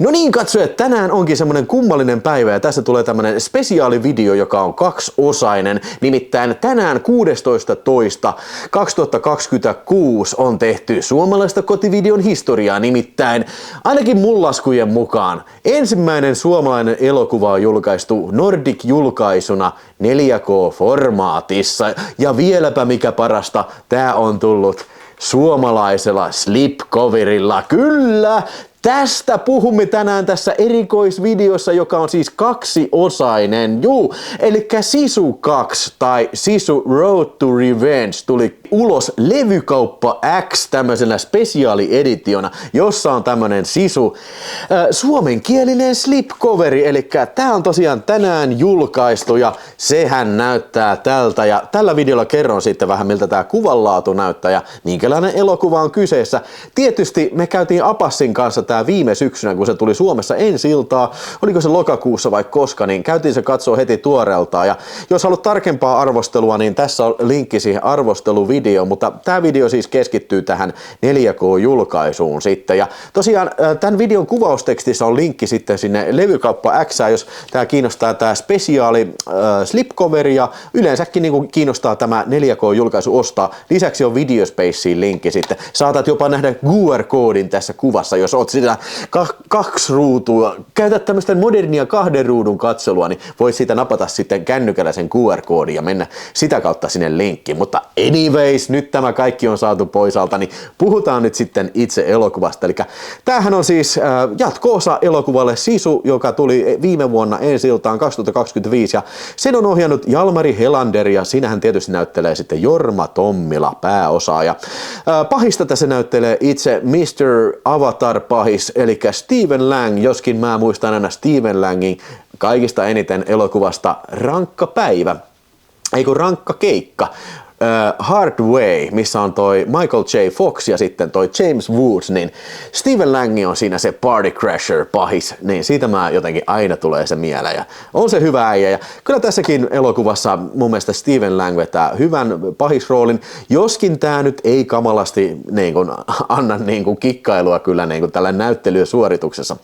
No niin, katsojat, tänään onkin semmonen kummallinen päivä ja tässä tulee tämmönen spesiaalivideo, joka on kaksiosainen. Nimittäin tänään 16.2.2026 on tehty suomalaista kotivideon historiaa, nimittäin ainakin mun laskujen mukaan ensimmäinen suomalainen elokuva on julkaistu Nordic-julkaisuna 4K-formaatissa. Ja vieläpä mikä parasta, tää on tullut suomalaisella slipcoverilla. Kyllä! Tästä puhumme tänään tässä erikoisvideossa, joka on siis kaksiosainen. Elikkä Sisu 2 tai Sisu Road to Revenge tuli ulos Levykauppa X tämmöisenä spesiaalieditiona, jossa on tämmönen Sisu suomenkielinen slipcoveri. Elikkä tää on tosiaan tänään julkaistu ja sehän näyttää tältä. Ja tällä videolla kerron sitten vähän miltä tää kuvanlaatu näyttää ja minkälainen elokuva on kyseessä. Tietysti me käytiin Apassin kanssa tää viime syksynä, kun se tuli Suomessa ensi-iltaa, oliko se lokakuussa vai koska, niin käytiin se katsoa heti tuoreeltaan. Ja jos haluat tarkempaa arvostelua, niin tässä on linkki siihen arvosteluvideoon, mutta tämä video siis keskittyy tähän 4K-julkaisuun sitten. Ja tosiaan tämän videon kuvaustekstissä on linkki sitten sinne Levykauppa X, jos tämä kiinnostaa tämä spesiaali slipcoveri ja yleensäkin niin kiinnostaa tämä 4K-julkaisu ostaa. Lisäksi on Videospaceen linkki sitten. Saatat jopa nähdä QR-koodin tässä kuvassa, jos oot sitä kaksi ruutua, käytät tämmöistä modernia 2 ruudun katselua, niin voit siitä napata sitten kännykällä sen QR-koodin ja mennä sitä kautta sinne linkkiin. Mutta anyways, nyt tämä kaikki on saatu pois alta, niin puhutaan nyt sitten itse elokuvasta. Eli tämähän on siis jatko-osa elokuvalle Sisu, joka tuli viime vuonna ensi-iltaan 2025, ja sen on ohjannut Jalmari Helander, ja siinähän tietysti näyttelee sitten Jorma Tommila pääosaa. Ja pahista tässä näyttelee itse Mr. Avatar-pahis, eli Stephen Lang, joskin mä muistan aina Stephen Langin kaikista eniten elokuvasta Rankka päivä, eikö Rankka keikka, Hard Way, missä on toi Michael J. Fox ja sitten toi James Woods, niin Stephen Lang on siinä se Party Crasher pahis, niin siitä mä jotenkin aina tulee se mieleen ja on se hyvä äijä. Ja kyllä tässäkin elokuvassa mun mielestä Stephen Lang vetää hyvän pahisroolin, joskin tää nyt ei kamalasti niin kun, anna niin kun kikkailua kyllä niin kun tällä näyttelysuorituksessa.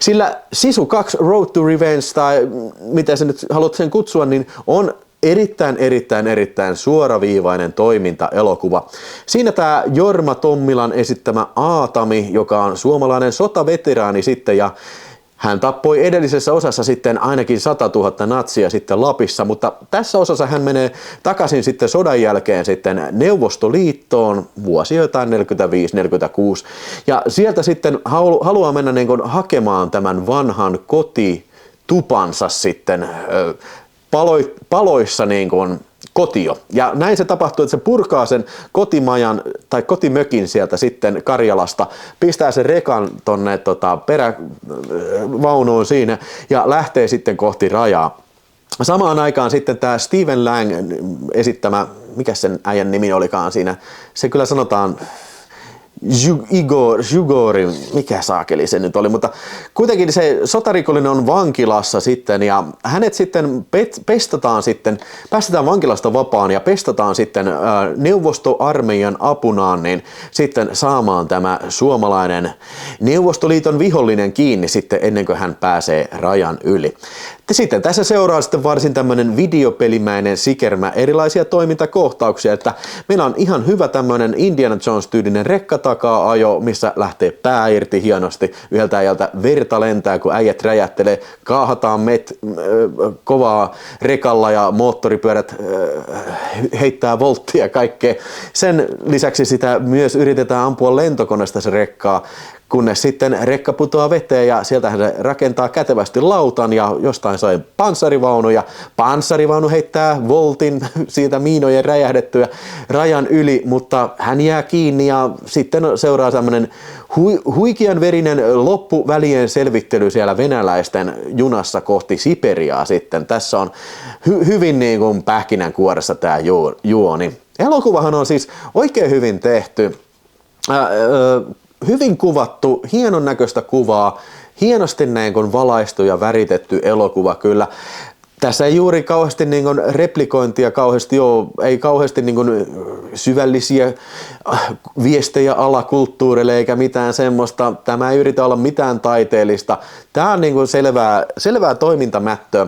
Sillä Sisu 2 Road to Revenge tai miten sä nyt haluat sen kutsua, niin on erittäin suoraviivainen toimintaelokuva. Siinä tämä Jorma Tommilan esittämä Aatami, joka on suomalainen sotaveteraani sitten, ja hän tappoi edellisessä osassa sitten ainakin 100 000 natsia sitten Lapissa, mutta tässä osassa hän menee takaisin sitten sodan jälkeen sitten Neuvostoliittoon vuosi jotain 45-46, ja sieltä sitten haluaa mennä niin kuin hakemaan tämän vanhan kotitupansa sitten paloissa niin kuin kotio. Ja näin se tapahtuu, että se purkaa sen kotimajan tai kotimökin sieltä sitten Karjalasta, pistää sen rekan tonne perävaunuun siinä ja lähtee sitten kohti rajaa. Samaan aikaan sitten tämä Stephen Lang esittämä, mikä sen äijän nimi olikaan siinä, se kyllä sanotaan Jugori, mikä saakeli se nyt oli, mutta kuitenkin se sotarikollinen on vankilassa sitten ja hänet sitten päästetään vankilasta vapaan ja pestataan sitten neuvostoarmeijan apunaan niin sitten saamaan tämä suomalainen Neuvostoliiton vihollinen kiinni sitten ennen kuin hän pääsee rajan yli. Sitten tässä seuraa sitten varsin tämmönen videopelimäinen sikermä erilaisia toimintakohtauksia, että meillä on ihan hyvä tämmönen Indiana Jones-tyylinen rekkatakaa-ajo, missä lähtee pää irti hienosti, yhdeltä äijältä verta lentää, kun äijät räjähtelee, kaahataan kovaa rekalla ja moottoripyörät heittää volttia ja kaikkea. Sen lisäksi sitä myös yritetään ampua lentokoneesta se rekkaa, kunnes sitten rekka putoaa veteen ja sieltä se rakentaa kätevästi lautan ja jostain sai panssarivaunu ja panssarivaunu heittää voltin siitä miinojen räjähdettyä rajan yli, mutta hän jää kiinni ja sitten seuraa tämmöinen huikean verinen loppuvälien selvittely siellä venäläisten junassa kohti Siperiaa sitten. Tässä on hyvin niin kuin pähkinänkuoressa tämä juoni. Elokuvahan on siis oikein hyvin tehty. Hyvin kuvattu, hienon näköistä kuvaa, hienosti näin kun valaistu ja väritetty elokuva kyllä. Tässä ei juuri kauheasti niin kuin replikointia kauheasti ole, ei kauheasti niin kuin syvällisiä viestejä alakulttuurille eikä mitään semmoista. Tämä ei yritä olla mitään taiteellista. Tämä on niin kuin selvää toimintamättöä.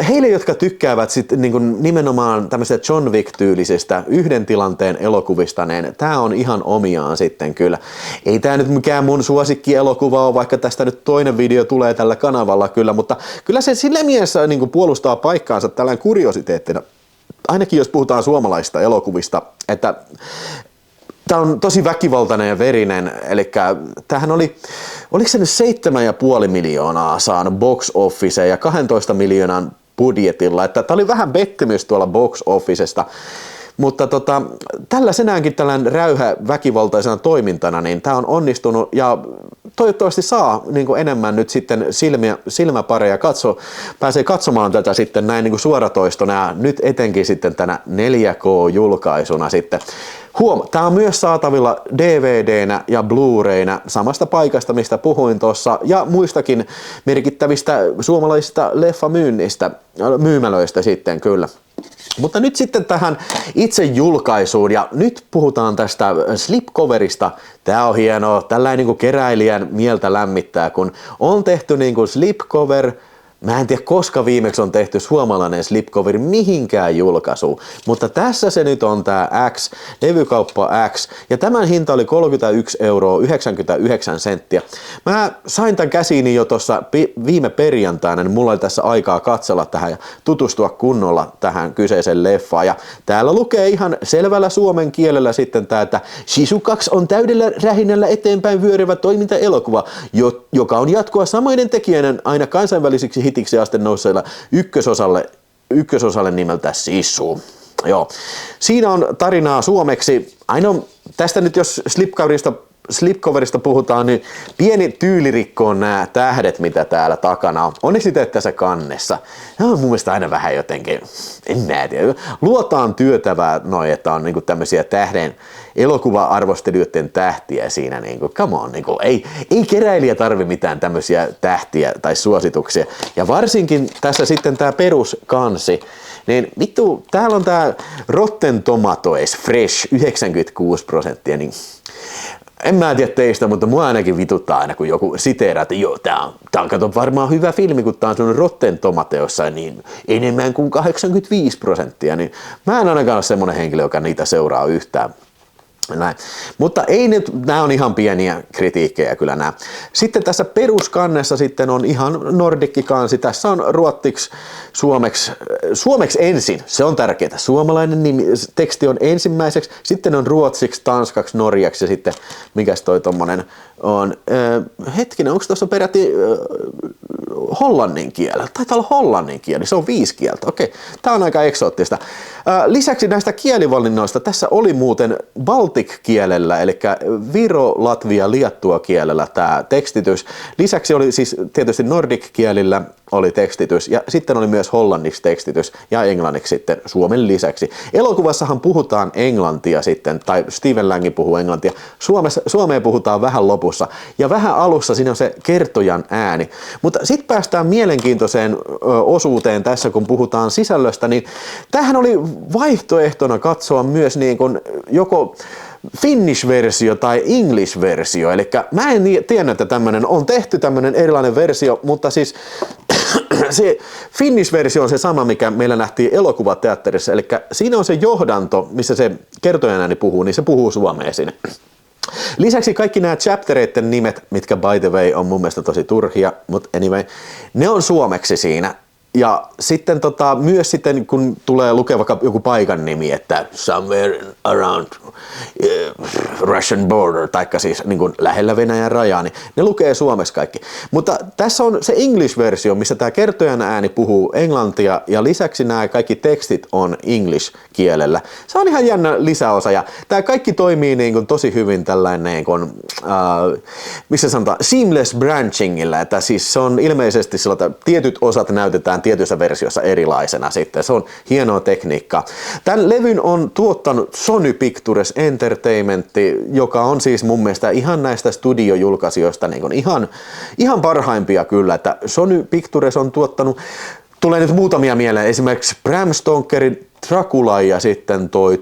Heille, jotka tykkäävät sit niinku nimenomaan tämmöisestä John Wick-tyylisestä yhden tilanteen elokuvista, niin tämä on ihan omiaan sitten kyllä. Ei tämä nyt mikään mun suosikkielokuva ole, vaikka tästä nyt toinen video tulee tällä kanavalla kyllä, mutta kyllä se sillä mielessä niinku puolustaa paikkaansa tällainen kuriositeettina, ainakin jos puhutaan suomalaisista elokuvista, että tämä on tosi väkivaltainen ja verinen, eli tämähän oliko se nyt 7,5 miljoonaa saanut box office ja 12 miljoonan budjetilla, että tämä oli vähän pettymys tuolla box officesta, mutta tällaisenaankin tällainen räyhä väkivaltaisena toimintana, niin tämä on onnistunut ja toivottavasti saa niin kuin enemmän nyt sitten silmäpareja, pääsee katsomaan tätä sitten näin niin kuin suoratoistona ja nyt etenkin sitten tänä 4K-julkaisuna sitten. Tämä on myös saatavilla DVDnä ja Blu-rayna samasta paikasta, mistä puhuin tuossa, ja muistakin merkittävistä suomalaisista myymälöistä sitten kyllä. Mutta nyt sitten tähän itse julkaisuun, ja nyt puhutaan tästä slipcoverista. Tämä on hienoa, tällainen niin kuin keräilijän mieltä lämmittää, kun on tehty niin kuin slipcover. Mä en tiedä, koska viimeksi on tehty suomalainen slipcover mihinkään julkaisuun, mutta tässä se nyt on tää X, levykauppa X, ja tämän hinta oli 31,99 €. Mä sain tän käsiini jo tuossa viime perjantaina, niin mulla oli tässä aikaa katsella tähän ja tutustua kunnolla tähän kyseiseen leffaan, ja täällä lukee ihan selvällä suomen kielellä sitten tää, että Shisukaks on täydellä rähinällä eteenpäin vyöryvä toimintaelokuva, joka on jatkoa samoiden tekijöiden aina kansainvälisiksi hitiksi asti nousseilla ykkösosalle nimeltä Sisu. Joo. Siinä on tarinaa suomeksi. Ainoa tästä nyt jos slipcoverista puhutaan, niin pieni tyylirikko on nämä tähdet, mitä täällä takana on. Onneksi teet tässä kannessa. Nämä on mun mielestä aina vähän jotenkin, en mä tiedä, luotaan työtävää noin, että on niinku tämmöisiä tähden elokuva-arvostelijoiden tähtiä siinä. Niinku, come on, niinku, ei keräilijä tarvi mitään tämmöisiä tähtiä tai suosituksia. Ja varsinkin tässä sitten tää peruskansi, niin vittu, täällä on tää Rotten Tomatoes Fresh 96%, niin en mä tiedä teistä, mutta mua ainakin vituttaa aina, kun joku siteeraa, että joo, tää on kato varmaan hyvä filmi, kun tää on sellainen Rotten Tomatoessa, niin enemmän kuin 85%, niin mä en ainakaan ole semmoinen henkilö, joka niitä seuraa yhtään. Näin. Mutta ei nyt, nämä on ihan pieniä kritiikkejä kyllä nämä. Sitten tässä peruskannessa sitten on ihan nordikkikansi. Tässä on ruotsiksi, suomeksi ensin, se on tärkeää. Suomalainen nimi, teksti on ensimmäiseksi, sitten on ruotsiksi, tanskaksi, norjaksi ja sitten mikäs toi tommonen on, hetkinen, onko tuossa peräti hollannin kielellä? Taitaa olla hollannin kieli, se on 5 kieltä, okei. Tää on aika eksoottista. Lisäksi näistä kielivalinnoista tässä oli muuten Baltic-kielellä, eli Viro, Latvia, Liettua kielellä tämä tekstitys. Lisäksi oli siis tietysti Nordic-kielillä oli tekstitys ja sitten oli myös hollanniksi tekstitys ja englanniksi sitten Suomen lisäksi. Elokuvassahan puhutaan englantia sitten, tai Stephen Lang puhuu englantia. Suomeen puhutaan vähän lopussa ja vähän alussa siinä on se kertojan ääni. Mutta sitten päästään mielenkiintoiseen osuuteen tässä, kun puhutaan sisällöstä, niin tämähän oli vaihtoehtona katsoa myös niin kuin joko Finnish-versio tai English-versio, eli mä en tiedä, että on tehty tämmöinen erilainen versio, mutta siis se Finnish-versio on se sama, mikä meillä nähtiin elokuvateatterissa, eli siinä on se johdanto, missä se kertojan ääni puhuu, niin se puhuu suomea sinne. Lisäksi kaikki nämä chaptereiden nimet, mitkä by the way on mun mielestä tosi turhia, mutta anyway, ne on suomeksi siinä. Ja sitten myös sitten, kun tulee lukea vaikka joku paikan nimi, että somewhere around Russian border, taikka siis niin kuin lähellä Venäjän rajaa, niin ne lukee suomeksi kaikki. Mutta tässä on se English-versio, missä tämä kertojan ääni puhuu englantia, ja lisäksi nämä kaikki tekstit on English-kielellä. Se on ihan jännä lisäosa, ja tämä kaikki toimii niin kuin tosi hyvin tällainen, niin kuin, missä sanotaan, seamless branchingilla, että siis se on ilmeisesti sillä, että tietyt osat näytetään tietyissä versioissa erilaisena sitten. Se on hienoa tekniikkaa. Tämän levyn on tuottanut Sony Pictures Entertainment, joka on siis mun mielestä ihan näistä studiojulkaisijoista niin ihan parhaimpia kyllä, että Sony Pictures on tuottanut Tulee nyt muutamia mieleen, esimerkiksi Bram Stokerin Dracula ja sitten toi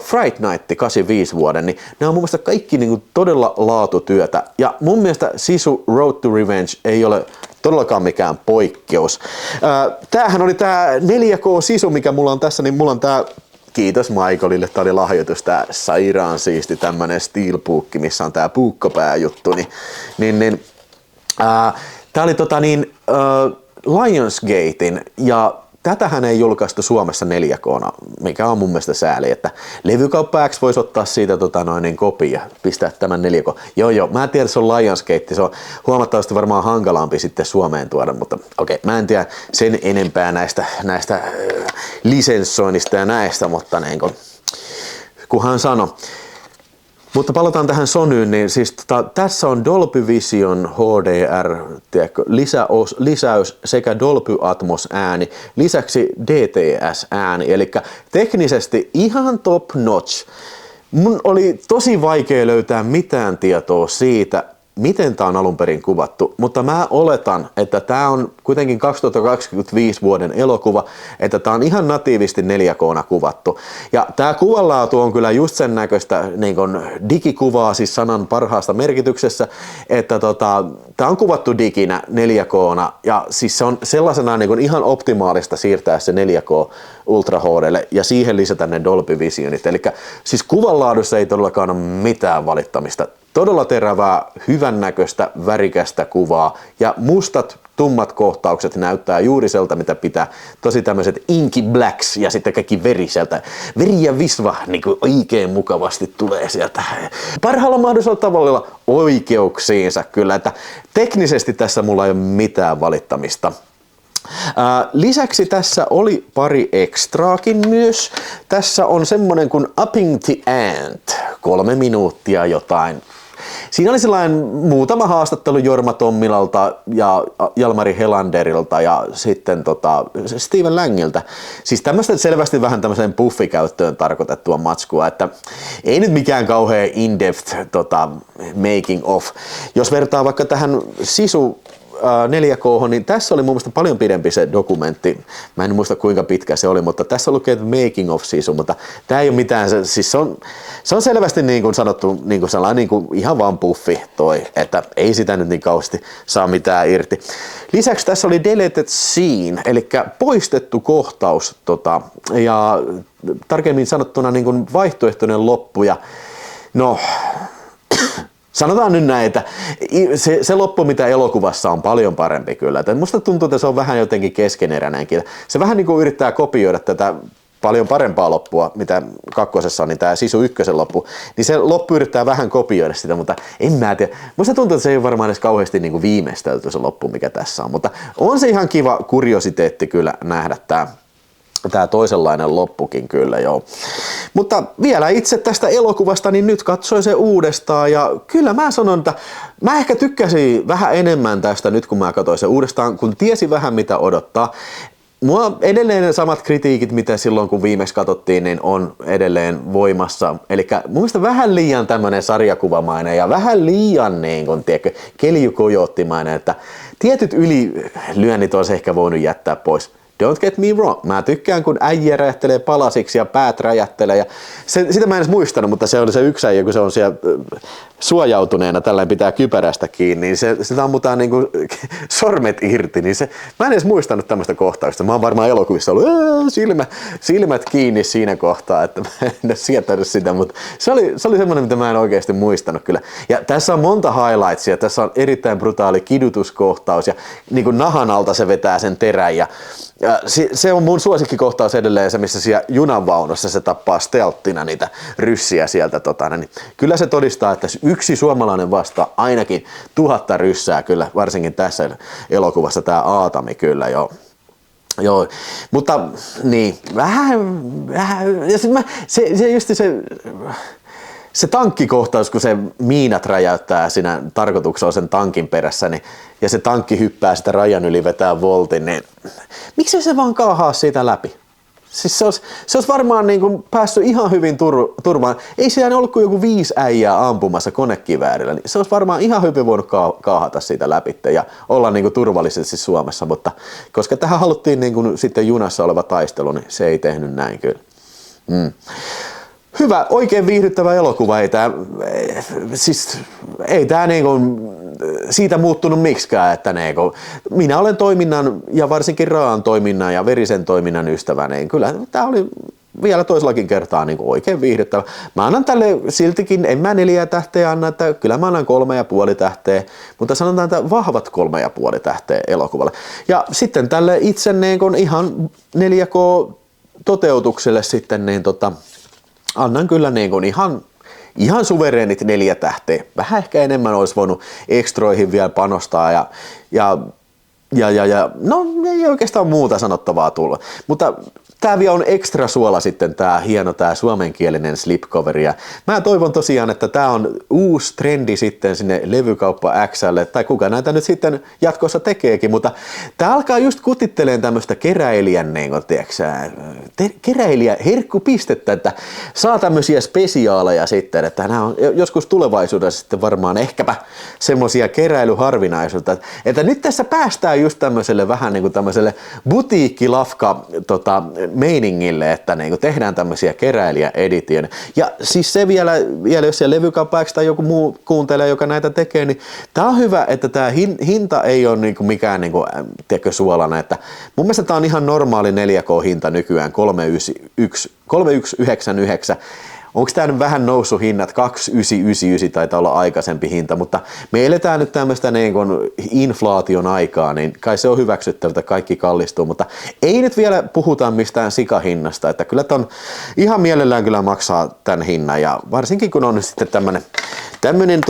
Fright Night 85 vuoden, niin ne on mun mielestä kaikki niin kuin todella laatutyötä. Ja mun mielestä Sisu Road to Revenge ei ole todellakaan mikään poikkeus. Tämähän oli tää 4K-sisu, mikä mulla on tässä, niin mulla on tää, kiitos Michaelille, tää oli lahjoitus, tää sairaan siisti tämmönen steelbookki, missä on tää puukkopääjuttu, tää oli Lionsgatein, ja tätähän ei julkaistu Suomessa 4K:na, mikä on mun mielestä sääli, että Levykauppa X voisi ottaa siitä kopin ja pistää tämän 4K. Joo, mä en tiedä, se on Lionsgate, se on huomattavasti varmaan hankalampi sitten Suomeen tuoda, mutta okei, mä en tiedä sen enempää näistä lisenssoinnista ja näistä, mutta kunhan sano. Mutta palataan tähän Sonyyn, niin siis tässä on Dolby Vision HDR lisäys sekä Dolby Atmos ääni, lisäksi DTS ääni, eli teknisesti ihan top notch. Mun oli tosi vaikea löytää mitään tietoa siitä, miten tämä on alun perin kuvattu, mutta mä oletan, että tämä on kuitenkin 2025 vuoden elokuva, että tämä on ihan natiivisti 4K:na kuvattu. Ja tämä kuvanlaatu on kyllä just sen näköistä niin kuin digikuvaa, siis sanan parhaasta merkityksessä, että tämä on kuvattu diginä 4K:na ja siis se on sellaisena niin kuin ihan optimaalista siirtää se 4K Ultra HD:lle ja siihen lisätä ne Dolby Visionit. Eli siis kuvanlaadussa ei todellakaan ole mitään valittamista. Todella terävää, hyvännäköistä, värikästä kuvaa ja mustat, tummat kohtaukset näyttää juuri seltä, mitä pitää. Tosi tämmöiset inky blacks ja sitten kaikki veriseltä. Veri ja visva niin kuin oikein mukavasti tulee sieltä. Parhaalla mahdollisella tavalla oikeuksiinsa kyllä, että teknisesti tässä mulla ei ole mitään valittamista. Lisäksi tässä oli pari ekstraakin myös. Tässä on semmonen kuin Upping the Ant, 3 minuuttia jotain. Siinä oli sellainen muutama haastattelu Jorma Tommilalta ja Jalmari Helanderilta ja sitten Steven Langilta. Siis tämmöistä selvästi vähän tämmöiseen puffikäyttöön tarkoitettua matskua, että ei nyt mikään kauhean in-depth making of. Jos vertaa vaikka tähän Sisu 4K, niin tässä oli mun mielestä paljon pidempi se dokumentti. Mä en muista kuinka pitkä se oli, mutta tässä lukee making of Sisu, mutta tää ei ole mitään, siis se on selvästi niin kuin sanottu niin kuin sellainen niin kuin ihan vaan puffi toi, että ei sitä nyt niin kauheasti saa mitään irti. Lisäksi tässä oli deleted scene, eli poistettu kohtaus ja tarkemmin sanottuna niin kuin vaihtoehtoinen loppu ja no sanotaan nyt näin, että se loppu, mitä elokuvassa on paljon parempi kyllä. Että musta tuntuu, että se on vähän jotenkin keskeneräinenkin. Se vähän niin kuin yrittää kopioida tätä paljon parempaa loppua, mitä kakkosessa on, niin tämä Sisu 1 loppu. Niin se loppu yrittää vähän kopioida sitä, mutta en mä tiedä. Musta tuntuu, että se ei ole varmaan edes kauheasti niin kuin viimeistelty se loppu, mikä tässä on. Mutta on se ihan kiva kuriositeetti kyllä nähdä tämä toisenlainen loppukin kyllä, joo. Mutta vielä itse tästä elokuvasta, niin nyt katsoin se uudestaan ja kyllä mä sanon, että mä ehkä tykkäsin vähän enemmän tästä nyt, kun mä katsoin se uudestaan, kun tiesin vähän mitä odottaa. Mua edelleen ne samat kritiikit, mitä silloin kun viimeksi katsottiin, niin on edelleen voimassa. Eli mun mielestä vähän liian tämmönen sarjakuvamainen ja vähän liian niin kun, tiedätkö, keljukojoottimainen, että tietyt ylilyönnit olisi ehkä voinut jättää pois. Don't get me wrong. Mä tykkään, kun äijä räjähtelee palasiksi ja päät räjähtelee. Ja sitä mä en edes muistanut, mutta se oli se yksi äijä, kun se on siellä suojautuneena, tällainen pitää kypärästä kiinni, niin sitä ammutaan niinku sormet irti. Niin mä en edes muistanut tämmöistä kohtausta. Mä oon varmaan elokuvissa ollut silmät kiinni siinä kohtaa, että mä en edes sietänyt sitä, mutta se oli semmoinen, mitä mä en oikeasti muistanut kyllä. Ja tässä on monta highlightsia. Tässä on erittäin brutaali kidutuskohtaus ja niinku nahan alta se vetää sen terän ja se on mun suosikkikohtaus edelleen se, missä siellä junanvaunussa se tappaa stelttina niitä ryssiä sieltä. Niin kyllä se todistaa, että yksi suomalainen vastaa ainakin 1000 ryssää kyllä, varsinkin tässä elokuvassa tämä Aatami kyllä joo. Joo, mutta niin, vähän ja se tankkikohtaus, kun se miinat räjäyttää siinä tarkoituksella sen tankin perässä, niin, ja se tankki hyppää sitä rajan yli vetää voltin, niin miksi se vaan kaahaa siitä läpi? Siis se olisi varmaan niin kuin päässyt ihan hyvin turvaan. Ei siellä ollut kuin joku 5 äijää ampumassa konekiväärillä, niin se olisi varmaan ihan hyvin voinut kaahata siitä läpi ja olla niin kuin turvallisesti Suomessa, mutta koska tähän haluttiin niin kuin sitten junassa oleva taistelu, niin se ei tehnyt näin kyllä. Hyvä, oikein viihdyttävä elokuva. Ei tää niinku siitä muuttunut miksikään, että niinku, minä olen toiminnan ja varsinkin raaan toiminnan ja verisen toiminnan ystävä, niin kyllä tää oli vielä toisellakin kertaa niinku oikein viihdyttävä. Mä annan tälle siltikin, en mä 4 tähteä anna, että kyllä mä annan 3,5 tähteä, mutta sanotaan, että vahvat 3,5 tähteä elokuvalle. Ja sitten tälle itse niinku ihan 4K toteutukselle sitten niin annan kyllä niin kuin ihan suvereenit 4 tähteä. Vähän ehkä enemmän olisi voinut ekstroihin vielä panostaa ja no ei oikeastaan muuta sanottavaa tullut. Mutta tää vielä on ekstra suola sitten tää hieno tää suomenkielinen slipcoveri. Ja mä toivon tosiaan, että tää on uusi trendi sitten sinne levykauppa X:lle, tai kuka näitä nyt sitten jatkossa tekeekin, mutta tää alkaa just kutitteleen tämmöstä keräilijän, keräilijä herkkupistettä, että saa tämmösiä spesiaaleja sitten, että nämä on joskus tulevaisuudessa sitten varmaan ehkäpä semmosia keräilyharvinaisuutta, että nyt tässä päästään just tämmöiselle vähän niinku tämmöiselle butiikkilafka meiningille, että niinku tehdään tämmöisiä keräilijäeditioita. Ja siis se vielä jos se levykauppa tai joku muu kuuntelee, joka näitä tekee, niin tää on hyvä, että tää hinta ei ole niinku mikään niinku, suolana, että mun mielestä tää on ihan normaali 4K-hinta nykyään, 3199. Onko tämä nyt vähän noussut hinnat? 2999 taitaa olla aikaisempi hinta, mutta me eletään nyt tämmöistä niin kuin inflaation aikaa, niin kai se on hyväksyttävä, että kaikki kallistuu, mutta ei nyt vielä puhuta mistään sikahinnasta, että kyllä ton ihan mielellään kyllä maksaa tämän hinnan ja varsinkin kun on sitten tämmönen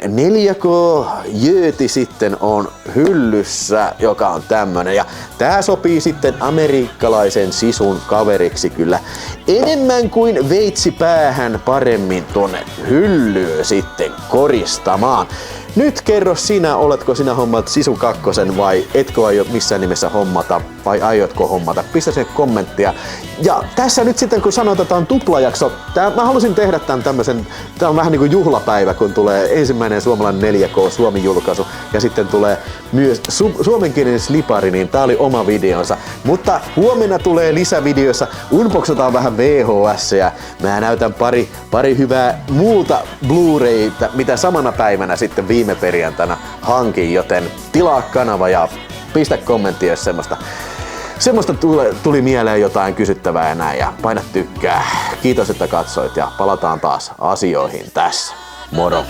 4K-jööti sitten on hyllyssä, joka on tämmönen ja tää sopii sitten amerikkalaisen sisun kaveriksi kyllä enemmän kuin veitsi päähän paremmin tuonne hyllyyn sitten koristamaan. Nyt kerro sinä, oletko sinä hommat Sisu 2 vai etkö aio missään nimessä hommata vai aiotko hommata? Pistä sen kommenttia. Ja tässä nyt sitten kun sanotaan, että tämä on tuplajakso, mä halusin tehdä tämän tämmöisen, tää on vähän niin kuin juhlapäivä, kun tulee ensimmäinen suomalainen 4K Suomi-julkaisu ja sitten tulee myös suomenkielinen slipari, niin tää oli oma videonsa. Mutta huomenna tulee lisävideossa, unboxataan vähän VHS ja mä näytän pari hyvää muuta Blu-rayta, mitä samana päivänä sitten viime perjantaina hankin, joten tilaa kanava ja pistä kommentti, jos semmoista tuli mieleen jotain kysyttävää ja näin ja paina tykkää. Kiitos, että katsoit ja palataan taas asioihin tässä. Moro!